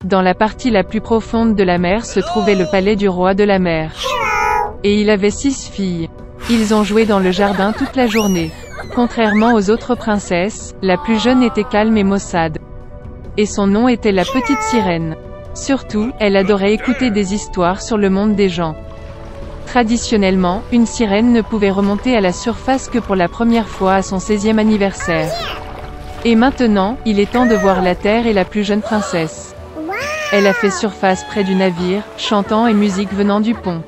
Dans la partie la plus profonde de la mer se trouvait le palais du roi de la mer. Et il avait 6 filles. Ils ont joué dans le jardin toute la journée. Contrairement aux autres princesses, la plus jeune était calme et maussade. Et son nom était la petite sirène. Surtout, elle adorait écouter des histoires sur le monde des gens. Traditionnellement, une sirène ne pouvait remonter à la surface que pour la première fois à son 16e anniversaire. Et maintenant, il est temps de voir la terre et la plus jeune princesse. Elle a fait surface près du navire, chantant et musique venant du pont.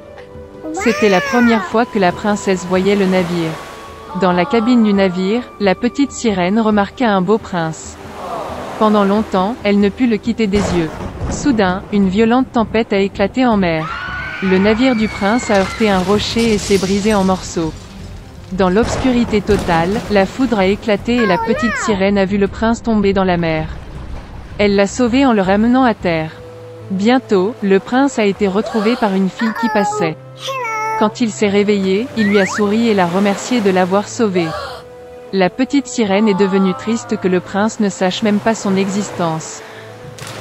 C'était la première fois que la princesse voyait le navire. Dans la cabine du navire, la petite sirène remarqua un beau prince. Pendant longtemps, elle ne put le quitter des yeux. Soudain, une violente tempête a éclaté en mer. Le navire du prince a heurté un rocher et s'est brisé en morceaux. Dans l'obscurité totale, la foudre a éclaté et la petite sirène a vu le prince tomber dans la mer. Elle l'a sauvé en le ramenant à terre. Bientôt, le prince a été retrouvé par une fille qui passait. Quand il s'est réveillé, il lui a souri et l'a remercié de l'avoir sauvé. La petite sirène est devenue triste que le prince ne sache même pas son existence.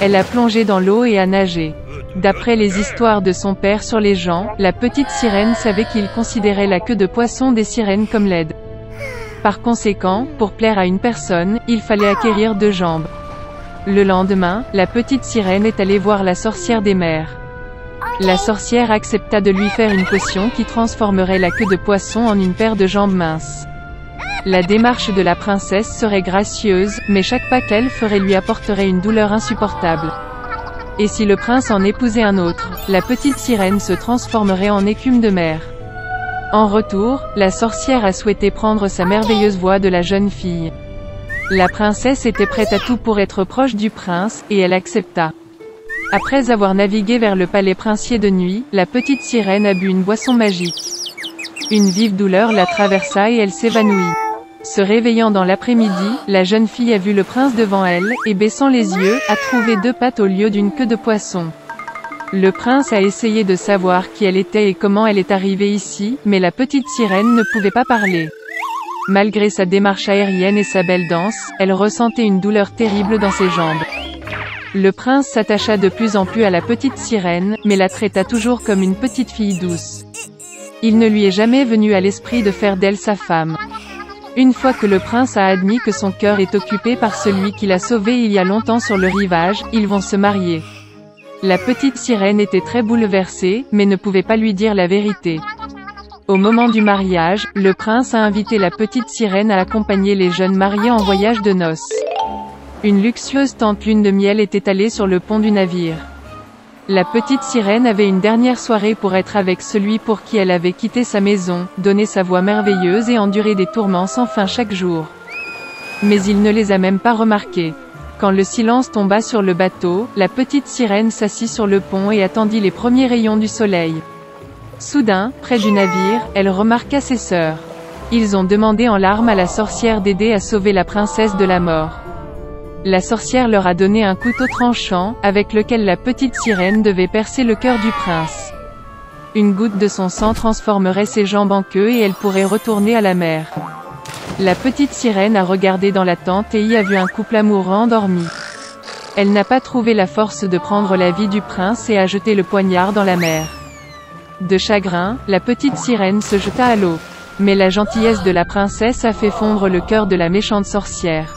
Elle a plongé dans l'eau et a nagé. D'après les histoires de son père sur les gens, la petite sirène savait qu'il considérait la queue de poisson des sirènes comme laide. Par conséquent, pour plaire à une personne, il fallait acquérir 2 jambes. Le lendemain, la petite sirène est allée voir la sorcière des mers. La sorcière accepta de lui faire une potion qui transformerait la queue de poisson en une paire de jambes minces. La démarche de la princesse serait gracieuse, mais chaque pas qu'elle ferait lui apporterait une douleur insupportable. Et si le prince en épousait un autre, la petite sirène se transformerait en écume de mer. En retour, la sorcière a souhaité prendre sa merveilleuse voix de la jeune fille. La princesse était prête à tout pour être proche du prince, et elle accepta. Après avoir navigué vers le palais princier de nuit, la petite sirène a bu une boisson magique. Une vive douleur la traversa et elle s'évanouit. Se réveillant dans l'après-midi, la jeune fille a vu le prince devant elle, et baissant les yeux, a trouvé 2 pattes au lieu d'une queue de poisson. Le prince a essayé de savoir qui elle était et comment elle est arrivée ici, mais la petite sirène ne pouvait pas parler. Malgré sa démarche aérienne et sa belle danse, elle ressentait une douleur terrible dans ses jambes. Le prince s'attacha de plus en plus à la petite sirène, mais la traita toujours comme une petite fille douce. Il ne lui est jamais venu à l'esprit de faire d'elle sa femme. Une fois que le prince a admis que son cœur est occupé par celui qui l'a sauvé il y a longtemps sur le rivage, ils vont se marier. La petite sirène était très bouleversée, mais ne pouvait pas lui dire la vérité. Au moment du mariage, le prince a invité la petite sirène à accompagner les jeunes mariés en voyage de noces. Une luxueuse tente lune de miel est étalée sur le pont du navire. La petite sirène avait une dernière soirée pour être avec celui pour qui elle avait quitté sa maison, donné sa voix merveilleuse et enduré des tourments sans fin chaque jour. Mais il ne les a même pas remarqués. Quand le silence tomba sur le bateau, la petite sirène s'assit sur le pont et attendit les premiers rayons du soleil. Soudain, près du navire, elle remarqua ses sœurs. Ils ont demandé en larmes à la sorcière d'aider à sauver la princesse de la mort. La sorcière leur a donné un couteau tranchant, avec lequel la petite sirène devait percer le cœur du prince. Une goutte de son sang transformerait ses jambes en queue et elle pourrait retourner à la mer. La petite sirène a regardé dans la tente et y a vu un couple amoureux endormi. Elle n'a pas trouvé la force de prendre la vie du prince et a jeté le poignard dans la mer. De chagrin, la petite sirène se jeta à l'eau. Mais la gentillesse de la princesse a fait fondre le cœur de la méchante sorcière.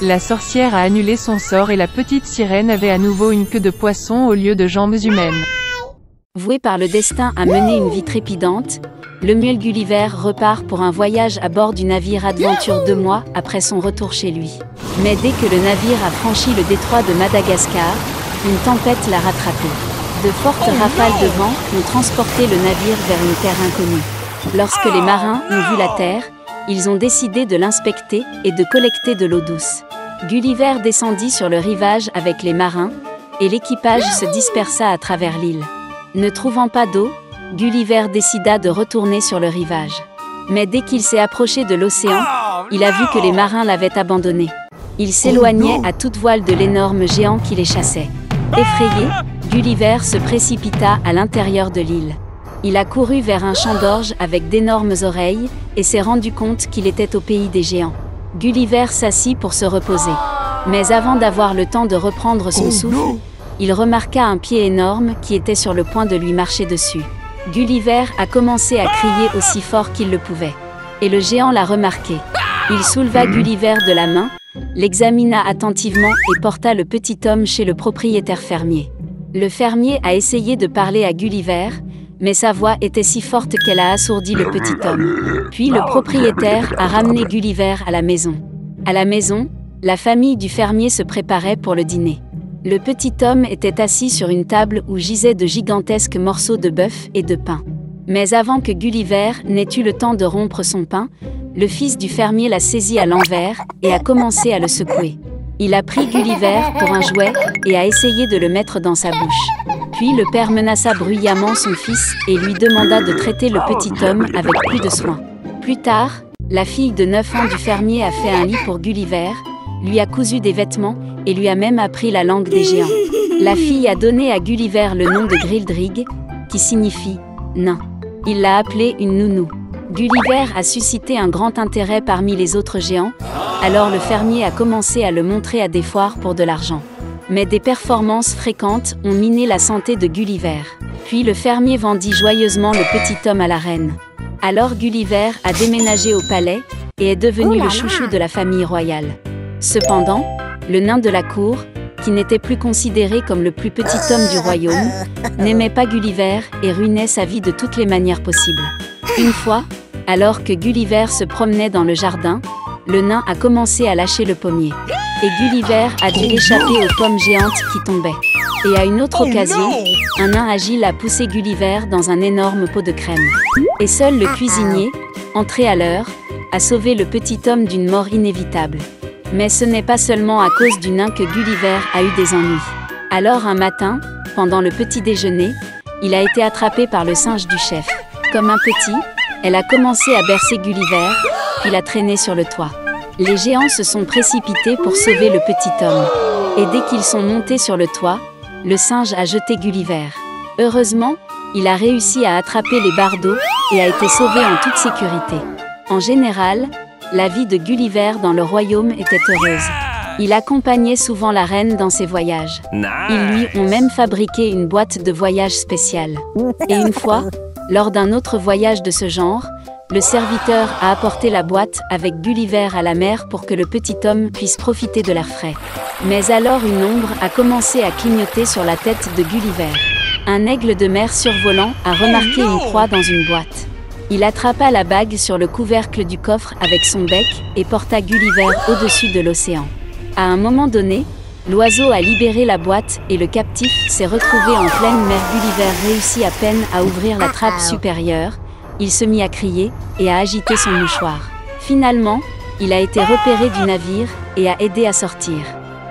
La sorcière a annulé son sort et la petite sirène avait à nouveau une queue de poisson au lieu de jambes humaines. Voué par le destin à mener une vie trépidante, Lemuel Gulliver repart pour un voyage à bord du navire Adventure 2 mois après son retour chez lui. Mais dès que le navire a franchi le détroit de Madagascar, une tempête l'a rattrapé. De fortes rafales de vent ont transporté le navire vers une terre inconnue. Lorsque les marins ont vu la terre, ils ont décidé de l'inspecter et de collecter de l'eau douce. Gulliver descendit sur le rivage avec les marins, et l'équipage se dispersa à travers l'île. Ne trouvant pas d'eau, Gulliver décida de retourner sur le rivage. Mais dès qu'il s'est approché de l'océan, il a vu que les marins l'avaient abandonné. Il s'éloignait à toute voile de l'énorme géant qui les chassait. Effrayé, Gulliver se précipita à l'intérieur de l'île. Il a couru vers un champ d'orge avec d'énormes oreilles, et s'est rendu compte qu'il était au pays des géants. Gulliver s'assit pour se reposer. Mais avant d'avoir le temps de reprendre son souffle, il remarqua un pied énorme qui était sur le point de lui marcher dessus. Gulliver a commencé à crier aussi fort qu'il le pouvait. Et le géant l'a remarqué. Il souleva Gulliver de la main, l'examina attentivement et porta le petit homme chez le propriétaire fermier. Le fermier a essayé de parler à Gulliver, mais sa voix était si forte qu'elle a assourdi le petit homme. Puis le propriétaire a ramené Gulliver à la maison. À la maison, la famille du fermier se préparait pour le dîner. Le petit homme était assis sur une table où gisaient de gigantesques morceaux de bœuf et de pain. Mais avant que Gulliver n'ait eu le temps de rompre son pain, le fils du fermier l'a saisi à l'envers et a commencé à le secouer. Il a pris Gulliver pour un jouet et a essayé de le mettre dans sa bouche. Puis le père menaça bruyamment son fils et lui demanda de traiter le petit homme avec plus de soin. Plus tard, la fille de 9 ans du fermier a fait un lit pour Gulliver, lui a cousu des vêtements et lui a même appris la langue des géants. La fille a donné à Gulliver le nom de Grildrig, qui signifie « nain ». Il l'a appelé une nounou. Gulliver a suscité un grand intérêt parmi les autres géants, alors le fermier a commencé à le montrer à des foires pour de l'argent. Mais des performances fréquentes ont miné la santé de Gulliver. Puis le fermier vendit joyeusement le petit homme à la reine. Alors Gulliver a déménagé au palais et est devenu le chouchou de la famille royale. Cependant, le nain de la cour, qui n'était plus considéré comme le plus petit homme du royaume, n'aimait pas Gulliver et ruinait sa vie de toutes les manières possibles. Une fois, alors que Gulliver se promenait dans le jardin, le nain a commencé à lâcher le pommier. Et Gulliver a dû échapper aux pommes géantes qui tombaient. Et à une autre occasion, un nain agile a poussé Gulliver dans un énorme pot de crème. Et seul le cuisinier, entré à l'heure, a sauvé le petit homme d'une mort inévitable. Mais ce n'est pas seulement à cause du nain que Gulliver a eu des ennuis. Alors un matin, pendant le petit déjeuner, il a été attrapé par le singe du chef. Comme un petit, elle a commencé à bercer Gulliver, puis l'a traîné sur le toit. Les géants se sont précipités pour sauver le petit homme. Et dès qu'ils sont montés sur le toit, le singe a jeté Gulliver. Heureusement, il a réussi à attraper les bardeaux et a été sauvé en toute sécurité. En général, la vie de Gulliver dans le royaume était heureuse. Il accompagnait souvent la reine dans ses voyages. Ils lui ont même fabriqué une boîte de voyage spéciale. Et une fois, lors d'un autre voyage de ce genre, le serviteur a apporté la boîte avec Gulliver à la mer pour que le petit homme puisse profiter de l'air frais. Mais alors une ombre a commencé à clignoter sur la tête de Gulliver. Un aigle de mer survolant a remarqué une croix dans une boîte. Il attrapa la bague sur le couvercle du coffre avec son bec et porta Gulliver au-dessus de l'océan. À un moment donné, l'oiseau a libéré la boîte et le captif s'est retrouvé en pleine mer. Gulliver réussit à peine à ouvrir la trappe supérieure. Il se mit à crier et à agiter son mouchoir. Finalement, il a été repéré du navire et a aidé à sortir.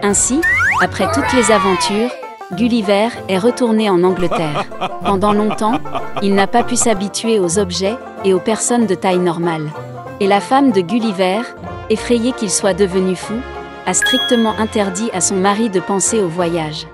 Ainsi, après toutes les aventures, Gulliver est retourné en Angleterre. Pendant longtemps, il n'a pas pu s'habituer aux objets et aux personnes de taille normale. Et la femme de Gulliver, effrayée qu'il soit devenu fou, a strictement interdit à son mari de penser au voyage.